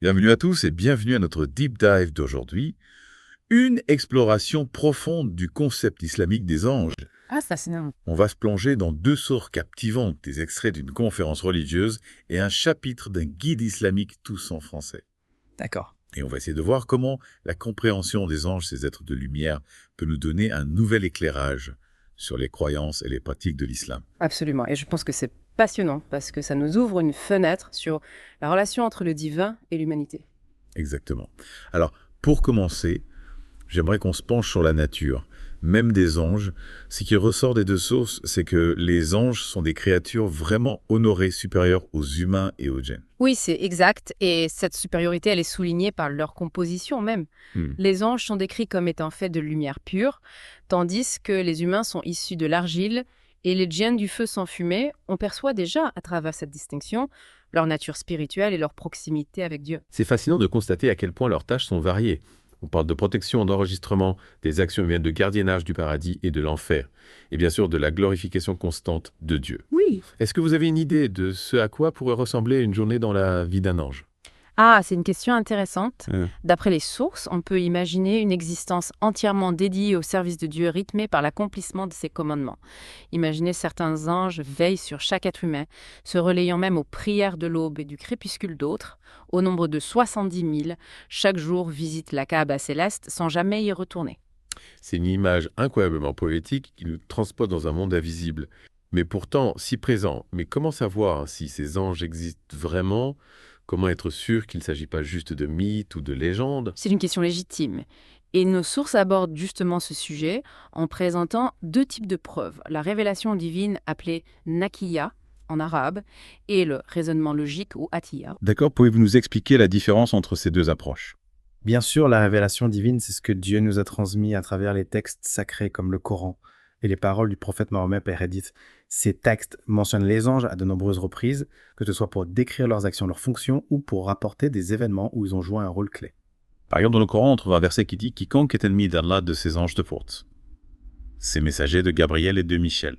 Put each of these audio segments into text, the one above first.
Bienvenue à tous et bienvenue à notre Deep Dive d'aujourd'hui, une exploration profonde du concept islamique des anges. Ah, c'est fascinant. On va se plonger dans deux sources captivantes, des extraits d'une conférence religieuse et un chapitre d'un guide islamique, tous en français. D'accord. Et on va essayer de voir comment la compréhension des anges, ces êtres de lumière, peut nous donner un nouvel éclairage sur les croyances et les pratiques de l'islam. Absolument. Et je pense que c'est passionnant parce que ça nous ouvre une fenêtre sur la relation entre le divin et l'humanité. Exactement. Alors, pour commencer, j'aimerais qu'on se penche sur la nature, même des anges. Ce qui ressort des deux sources, c'est que les anges sont des créatures vraiment honorées, supérieures aux humains et aux djinns. Oui, c'est exact. Et cette supériorité, elle est soulignée par leur composition même. Hmm. Les anges sont décrits comme étant faits de lumière pure, tandis que les humains sont issus de l'argile et les djinns du feu sans fumée. On perçoit déjà, à travers cette distinction, leur nature spirituelle et leur proximité avec Dieu. C'est fascinant de constater à quel point leurs tâches sont variées. On parle de protection, d'enregistrement, des actions humaines de gardiennage du paradis et de l'enfer, et bien sûr de la glorification constante de Dieu. Oui. Est-ce que vous avez une idée de ce à quoi pourrait ressembler une journée dans la vie d'un ange? Ah, c'est une question intéressante. Euh, D'après les sources, on peut imaginer une existence entièrement dédiée au service de Dieu, rythmée par l'accomplissement de ses commandements. Imaginez certains anges veillent sur chaque être humain, se relayant même aux prières de l'aube et du crépuscule d'autres. Au nombre de 70 000, chaque jour visitent la Kaaba céleste sans jamais y retourner. C'est une image incroyablement poétique qui nous transporte dans un monde invisible, mais pourtant si présent. Mais comment savoir si ces anges existent vraiment? Comment être sûr qu'il ne s'agit pas juste de mythes ou de légendes? C'est une question légitime. Et nos sources abordent justement ce sujet en présentant deux types de preuves. La révélation divine appelée nakiya en arabe et le raisonnement logique ou atiya. D'accord, pouvez-vous nous expliquer la différence entre ces deux approches? Bien sûr, la révélation divine, c'est ce que Dieu nous a transmis à travers les textes sacrés comme le Coran et les paroles du prophète Mahomet et Hadith. Ces textes mentionnent les anges à de nombreuses reprises, que ce soit pour décrire leurs actions, leurs fonctions ou pour rapporter des événements où ils ont joué un rôle clé. Par exemple, dans le Coran, on trouve un verset qui dit « Quiconque est ennemi d'Allah de ses anges de porte ». Ces messagers de Gabriel et de Michel.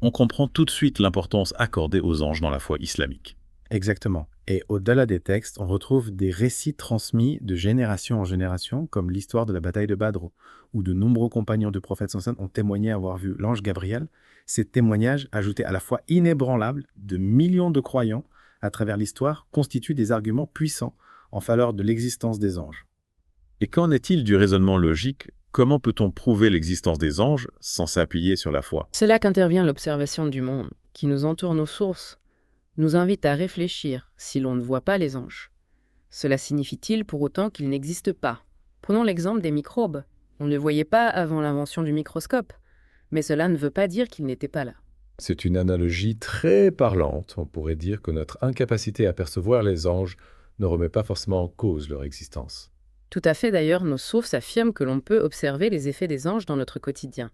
On comprend tout de suite l'importance accordée aux anges dans la foi islamique. Exactement. Et au-delà des textes, on retrouve des récits transmis de génération en génération, comme l'histoire de la bataille de Badr, où de nombreux compagnons du prophète sallallahu ont témoigné avoir vu l'ange Gabriel. Ces témoignages, ajoutés à la foi inébranlable de millions de croyants à travers l'histoire, constituent des arguments puissants en faveur de l'existence des anges. Et qu'en est-il du raisonnement logique? Comment peut-on prouver l'existence des anges sans s'appuyer sur la foi? C'est là qu'intervient l'observation du monde, qui nous entoure nos sources, nous invite à réfléchir si l'on ne voit pas les anges. Cela signifie-t-il pour autant qu'ils n'existent pas? Prenons l'exemple des microbes. On ne les voyait pas avant l'invention du microscope, mais cela ne veut pas dire qu'ils n'étaient pas là. C'est une analogie très parlante. On pourrait dire que notre incapacité à percevoir les anges ne remet pas forcément en cause leur existence. Tout à fait d'ailleurs, nos sources affirment que l'on peut observer les effets des anges dans notre quotidien.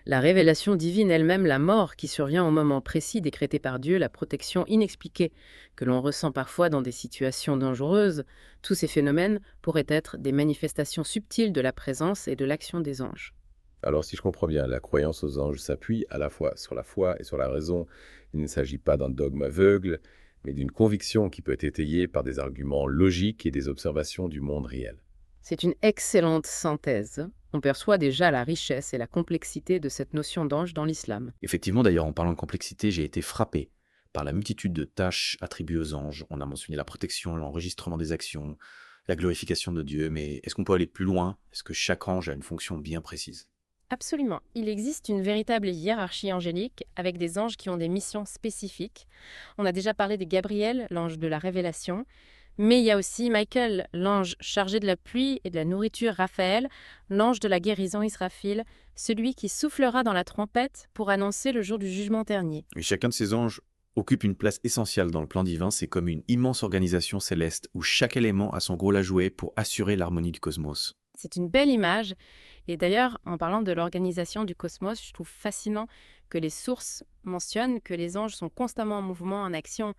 La révélation divine elle-même, la mort qui survient au moment précis décrété par Dieu, la protection inexpliquée que l'on ressent parfois dans des situations dangereuses, tous ces phénomènes pourraient être des manifestations subtiles de la présence et de l'action des anges. Alors si je comprends bien, la croyance aux anges s'appuie à la fois sur la foi et sur la raison. Il ne s'agit pas d'un dogme aveugle, mais d'une conviction qui peut être étayée par des arguments logiques et des observations du monde réel. C'est une excellente synthèse. On perçoit déjà la richesse et la complexité de cette notion d'ange dans l'islam. Effectivement, d'ailleurs, en parlant de complexité, j'ai été frappé par la multitude de tâches attribuées aux anges. On a mentionné la protection, l'enregistrement des actions, la glorification de Dieu, mais est-ce qu'on peut aller plus loin? Est-ce que chaque ange a une fonction bien précise? Absolument. Il existe une véritable hiérarchie angélique avec des anges qui ont des missions spécifiques. On a déjà parlé de Gabriel, l'ange de la révélation, mais il y a aussi Michael, l'ange chargé de la pluie et de la nourriture, Raphaël, l'ange de la guérison, Israfil, celui qui soufflera dans la trompette pour annoncer le jour du jugement dernier. Et chacun de ces anges occupe une place essentielle dans le plan divin. C'est comme une immense organisation céleste où chaque élément a son rôle à jouer pour assurer l'harmonie du cosmos. C'est une belle image. Et d'ailleurs, en parlant de l'organisation du cosmos, je trouve fascinant que les sources mentionnent que les anges sont constamment en mouvement, en action.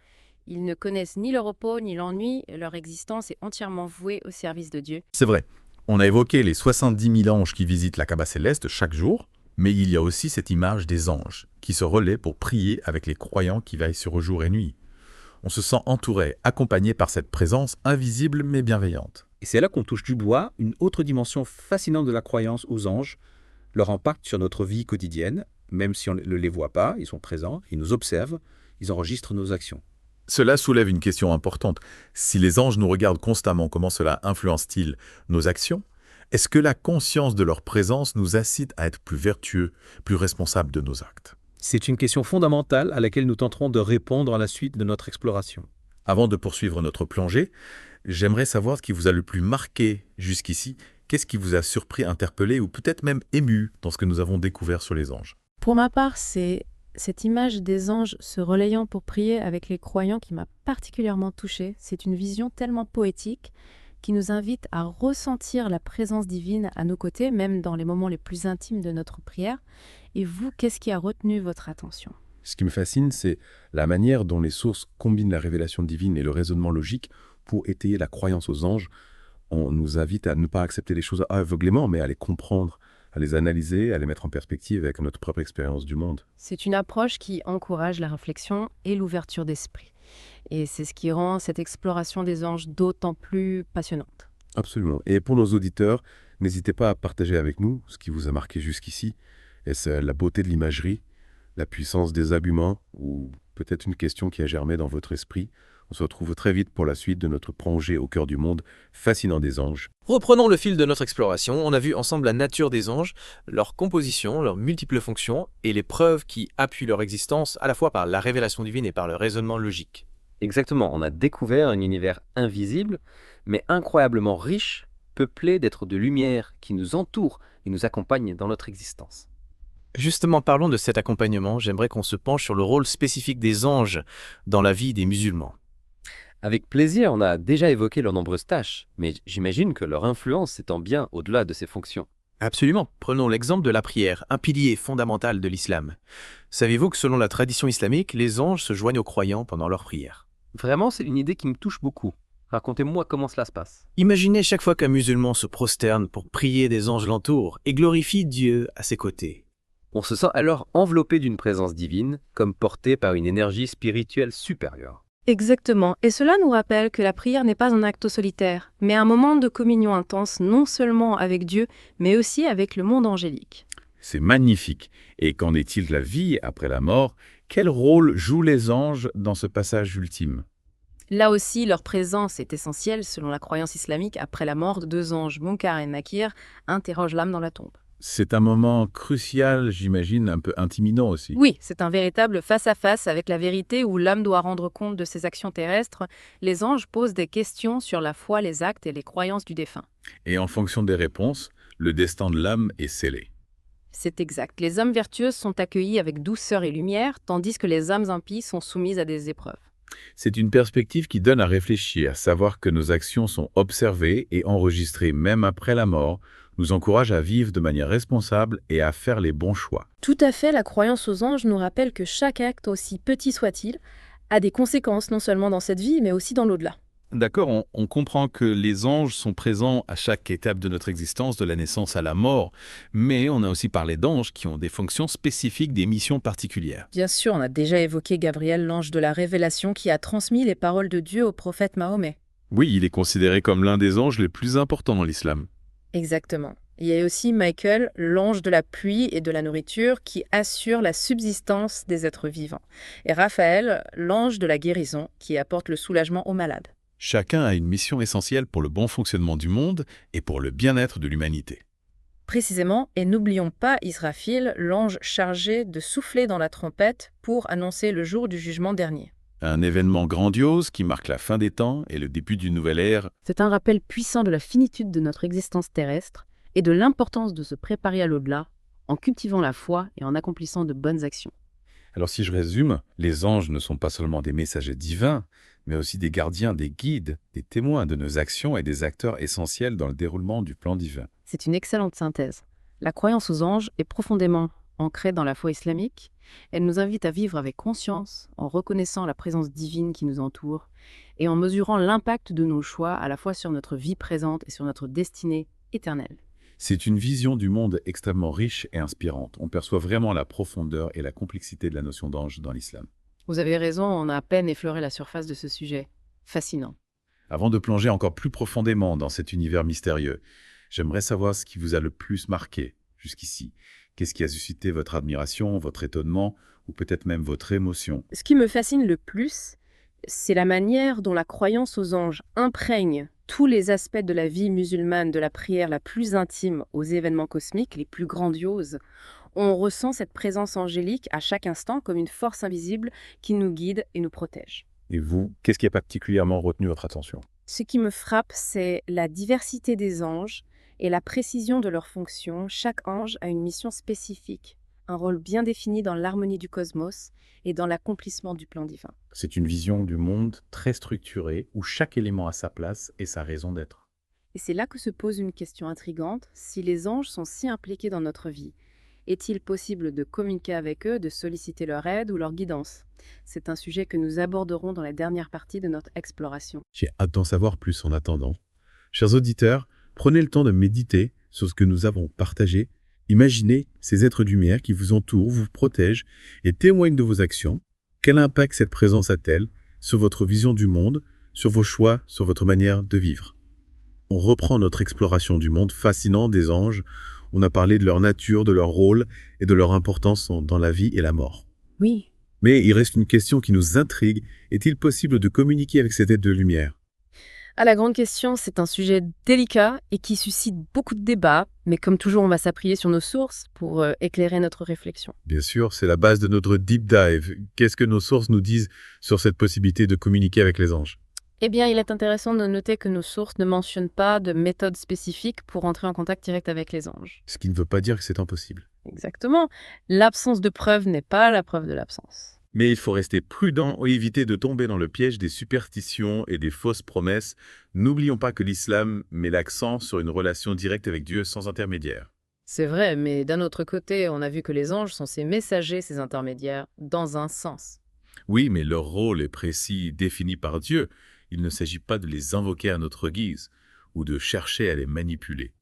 Ils ne connaissent ni le repos ni l'ennui, leur existence est entièrement vouée au service de Dieu. C'est vrai, on a évoqué les 70 000 anges qui visitent la Kaaba céleste chaque jour, mais il y a aussi cette image des anges qui se relaient pour prier avec les croyants qui veillent sur eux jour et nuit. On se sent entouré, accompagné par cette présence invisible mais bienveillante. Et c'est là qu'on touche du doigt une autre dimension fascinante de la croyance aux anges, leur impact sur notre vie quotidienne. Même si on ne les voit pas, ils sont présents, ils nous observent, ils enregistrent nos actions. Cela soulève une question importante. Si les anges nous regardent constamment, comment cela influence-t-il nos actions? Est-ce que la conscience de leur présence nous incite à être plus vertueux, plus responsables de nos actes? C'est une question fondamentale à laquelle nous tenterons de répondre à la suite de notre exploration. Avant de poursuivre notre plongée, j'aimerais savoir ce qui vous a le plus marqué jusqu'ici. Qu'est-ce qui vous a surpris, interpellé ou peut-être même ému dans ce que nous avons découvert sur les anges? Pour ma part, c'est cette image des anges se relayant pour prier avec les croyants qui m'a particulièrement touchée. C'est une vision tellement poétique qui nous invite à ressentir la présence divine à nos côtés, même dans les moments les plus intimes de notre prière. Et vous, qu'est-ce qui a retenu votre attention? Ce qui me fascine, c'est la manière dont les sources combinent la révélation divine et le raisonnement logique pour étayer la croyance aux anges. On nous invite à ne pas accepter les choses aveuglément, mais à les comprendre, à les analyser, à les mettre en perspective avec notre propre expérience du monde. C'est une approche qui encourage la réflexion et l'ouverture d'esprit. Et c'est ce qui rend cette exploration des anges d'autant plus passionnante. Absolument. Et pour nos auditeurs, n'hésitez pas à partager avec nous ce qui vous a marqué jusqu'ici. Est-ce la beauté de l'imagerie, la puissance des arguments ou peut-être une question qui a germé dans votre esprit? On se retrouve très vite pour la suite de notre plongée au cœur du monde fascinant des anges. Reprenons le fil de notre exploration. On a vu ensemble la nature des anges, leur composition, leurs multiples fonctions et les preuves qui appuient leur existence à la fois par la révélation divine et par le raisonnement logique. Exactement, on a découvert un univers invisible, mais incroyablement riche, peuplé d'êtres de lumière qui nous entourent et nous accompagnent dans notre existence. Justement, parlons de cet accompagnement. J'aimerais qu'on se penche sur le rôle spécifique des anges dans la vie des musulmans. Avec plaisir, on a déjà évoqué leurs nombreuses tâches, mais j'imagine que leur influence s'étend bien au-delà de ces fonctions. Absolument. Prenons l'exemple de la prière, un pilier fondamental de l'islam. Savez-vous que selon la tradition islamique, les anges se joignent aux croyants pendant leur prière? Vraiment, c'est une idée qui me touche beaucoup. Racontez-moi comment cela se passe. Imaginez chaque fois qu'un musulman se prosterne pour prier, des anges l'entourent et glorifient Dieu à ses côtés. On se sent alors enveloppé d'une présence divine, comme porté par une énergie spirituelle supérieure. Exactement, et cela nous rappelle que la prière n'est pas un acte solitaire, mais un moment de communion intense non seulement avec Dieu, mais aussi avec le monde angélique. C'est magnifique. Et qu'en est-il de la vie après la mort? Quel rôle jouent les anges dans ce passage ultime? Là aussi, leur présence est essentielle selon la croyance islamique. Après la mort, deux anges, Munkar et Nakir, interrogent l'âme dans la tombe. C'est un moment crucial, j'imagine, un peu intimidant aussi. Oui, c'est un véritable face-à-face avec la vérité où l'âme doit rendre compte de ses actions terrestres. Les anges posent des questions sur la foi, les actes et les croyances du défunt. Et en fonction des réponses, le destin de l'âme est scellé. C'est exact. Les âmes vertueuses sont accueillies avec douceur et lumière, tandis que les âmes impies sont soumises à des épreuves. C'est une perspective qui donne à réfléchir, savoir que nos actions sont observées et enregistrées même après la mort, nous encourage à vivre de manière responsable et à faire les bons choix. Tout à fait, la croyance aux anges nous rappelle que chaque acte, aussi petit soit-il, a des conséquences non seulement dans cette vie, mais aussi dans l'au-delà. D'accord, on comprend que les anges sont présents à chaque étape de notre existence, de la naissance à la mort, mais on a aussi parlé d'anges qui ont des fonctions spécifiques, des missions particulières. Bien sûr, on a déjà évoqué Gabriel, l'ange de la révélation, qui a transmis les paroles de Dieu au prophète Mahomet. Oui, il est considéré comme l'un des anges les plus importants dans l'islam. Exactement. Il y a aussi Michael, l'ange de la pluie et de la nourriture, qui assure la subsistance des êtres vivants. Et Raphaël, l'ange de la guérison, qui apporte le soulagement aux malades. Chacun a une mission essentielle pour le bon fonctionnement du monde et pour le bien-être de l'humanité. Précisément, et n'oublions pas Israfil, l'ange chargé de souffler dans la trompette pour annoncer le jour du jugement dernier. Un événement grandiose qui marque la fin des temps et le début d'une nouvelle ère. C'est un rappel puissant de la finitude de notre existence terrestre et de l'importance de se préparer à l'au-delà en cultivant la foi et en accomplissant de bonnes actions. Alors si je résume, les anges ne sont pas seulement des messagers divins, mais aussi des gardiens, des guides, des témoins de nos actions et des acteurs essentiels dans le déroulement du plan divin. C'est une excellente synthèse. La croyance aux anges est profondément ancrée dans la foi islamique. Elle nous invite à vivre avec conscience, en reconnaissant la présence divine qui nous entoure et en mesurant l'impact de nos choix à la fois sur notre vie présente et sur notre destinée éternelle. C'est une vision du monde extrêmement riche et inspirante. On perçoit vraiment la profondeur et la complexité de la notion d'ange dans l'islam. Vous avez raison, on a à peine effleuré la surface de ce sujet. Fascinant. Avant de plonger encore plus profondément dans cet univers mystérieux, j'aimerais savoir ce qui vous a le plus marqué jusqu'ici. Qu'est-ce qui a suscité votre admiration, votre étonnement, ou peut-être même votre émotion? Ce qui me fascine le plus, c'est la manière dont la croyance aux anges imprègne tous les aspects de la vie musulmane, de la prière la plus intime aux événements cosmiques les plus grandioses. On ressent cette présence angélique à chaque instant comme une force invisible qui nous guide et nous protège. Et vous, qu'est-ce qui a particulièrement retenu votre attention? Ce qui me frappe, c'est la diversité des anges et la précision de leurs fonctions. Chaque ange a une mission spécifique, un rôle bien défini dans l'harmonie du cosmos et dans l'accomplissement du plan divin. C'est une vision du monde très structurée, où chaque élément a sa place et sa raison d'être. Et c'est là que se pose une question intrigante. Si les anges sont si impliqués dans notre vie, est-il possible de communiquer avec eux, de solliciter leur aide ou leur guidance? C'est un sujet que nous aborderons dans la dernière partie de notre exploration. J'ai hâte d'en savoir plus en attendant. Chers auditeurs, prenez le temps de méditer sur ce que nous avons partagé. Imaginez ces êtres de lumière qui vous entourent, vous protègent et témoignent de vos actions. Quel impact cette présence a-t-elle sur votre vision du monde, sur vos choix, sur votre manière de vivre? On reprend notre exploration du monde fascinant des anges. On a parlé de leur nature, de leur rôle et de leur importance dans la vie et la mort. Oui. Mais il reste une question qui nous intrigue. Est-il possible de communiquer avec cet être de lumière? À la grande question, c'est un sujet délicat et qui suscite beaucoup de débats, mais comme toujours, on va s'appuyer sur nos sources pour éclairer notre réflexion. Bien sûr, c'est la base de notre deep dive. Qu'est-ce que nos sources nous disent sur cette possibilité de communiquer avec les anges? Eh bien, il est intéressant de noter que nos sources ne mentionnent pas de méthode spécifique pour entrer en contact direct avec les anges. Ce qui ne veut pas dire que c'est impossible. Exactement. L'absence de preuve n'est pas la preuve de l'absence. Mais il faut rester prudent et éviter de tomber dans le piège des superstitions et des fausses promesses. N'oublions pas que l'islam met l'accent sur une relation directe avec Dieu sans intermédiaire. C'est vrai, mais d'un autre côté, on a vu que les anges sont ces messagers, ces intermédiaires, dans un sens. Oui, mais leur rôle est précis, défini par Dieu. Il ne s'agit pas de les invoquer à notre guise ou de chercher à les manipuler.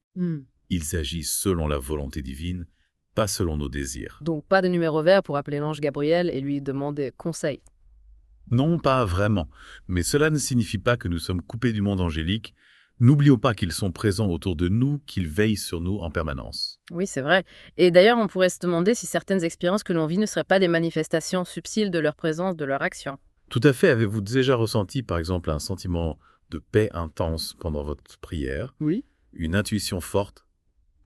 Ils agissent selon la volonté divine, pas selon nos désirs. Donc pas de numéro vert pour appeler l'ange Gabriel et lui demander conseil. Non, pas vraiment. Mais cela ne signifie pas que nous sommes coupés du monde angélique. N'oublions pas qu'ils sont présents autour de nous, qu'ils veillent sur nous en permanence. Oui, c'est vrai. Et d'ailleurs, on pourrait se demander si certaines expériences que l'on vit ne seraient pas des manifestations subtiles de leur présence, de leur action. Tout à fait. Avez-vous déjà ressenti, par exemple, un sentiment de paix intense pendant votre prière? Oui. Une intuition forte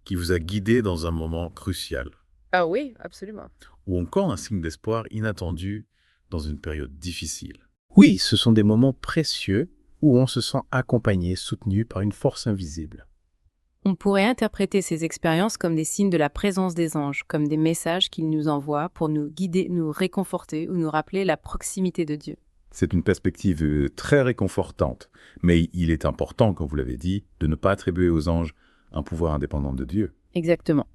qui vous a guidé dans un moment crucial? Ah oui, absolument. Ou encore un signe d'espoir inattendu dans une période difficile? Oui, ce sont des moments précieux où on se sent accompagné, soutenu par une force invisible. On pourrait interpréter ces expériences comme des signes de la présence des anges, comme des messages qu'ils nous envoient pour nous guider, nous réconforter ou nous rappeler la proximité de Dieu. C'est une perspective très réconfortante. Mais il est important, comme vous l'avez dit, de ne pas attribuer aux anges un pouvoir indépendant de Dieu. Exactement.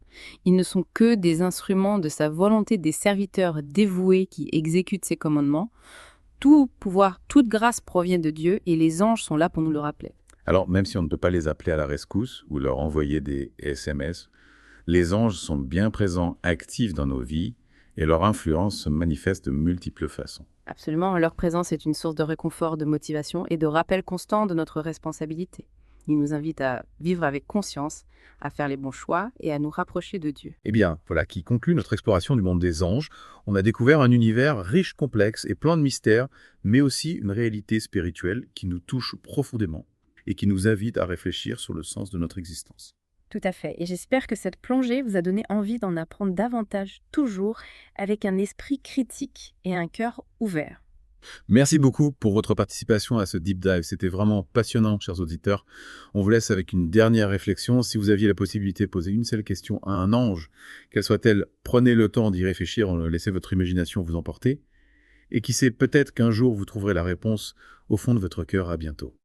Ils ne sont que des instruments de sa volonté, des serviteurs dévoués qui exécutent ses commandements. Tout pouvoir, toute grâce provient de Dieu et les anges sont là pour nous le rappeler. Alors, même si on ne peut pas les appeler à la rescousse ou leur envoyer des SMS, les anges sont bien présents, actifs dans nos vies, et leur influence se manifeste de multiples façons. Absolument, leur présence est une source de réconfort, de motivation et de rappel constant de notre responsabilité. Ils nous invitent à vivre avec conscience, à faire les bons choix et à nous rapprocher de Dieu. Eh bien, voilà qui conclut notre exploration du monde des anges. On a découvert un univers riche, complexe et plein de mystères, mais aussi une réalité spirituelle qui nous touche profondément et qui nous invite à réfléchir sur le sens de notre existence. Tout à fait. Et j'espère que cette plongée vous a donné envie d'en apprendre davantage, toujours avec un esprit critique et un cœur ouvert. Merci beaucoup pour votre participation à ce deep dive. C'était vraiment passionnant, chers auditeurs. On vous laisse avec une dernière réflexion. Si vous aviez la possibilité de poser une seule question à un ange, quelle soit-elle, prenez le temps d'y réfléchir, laissez votre imagination vous emporter. Et qui sait, peut-être qu'un jour vous trouverez la réponse au fond de votre cœur. À bientôt.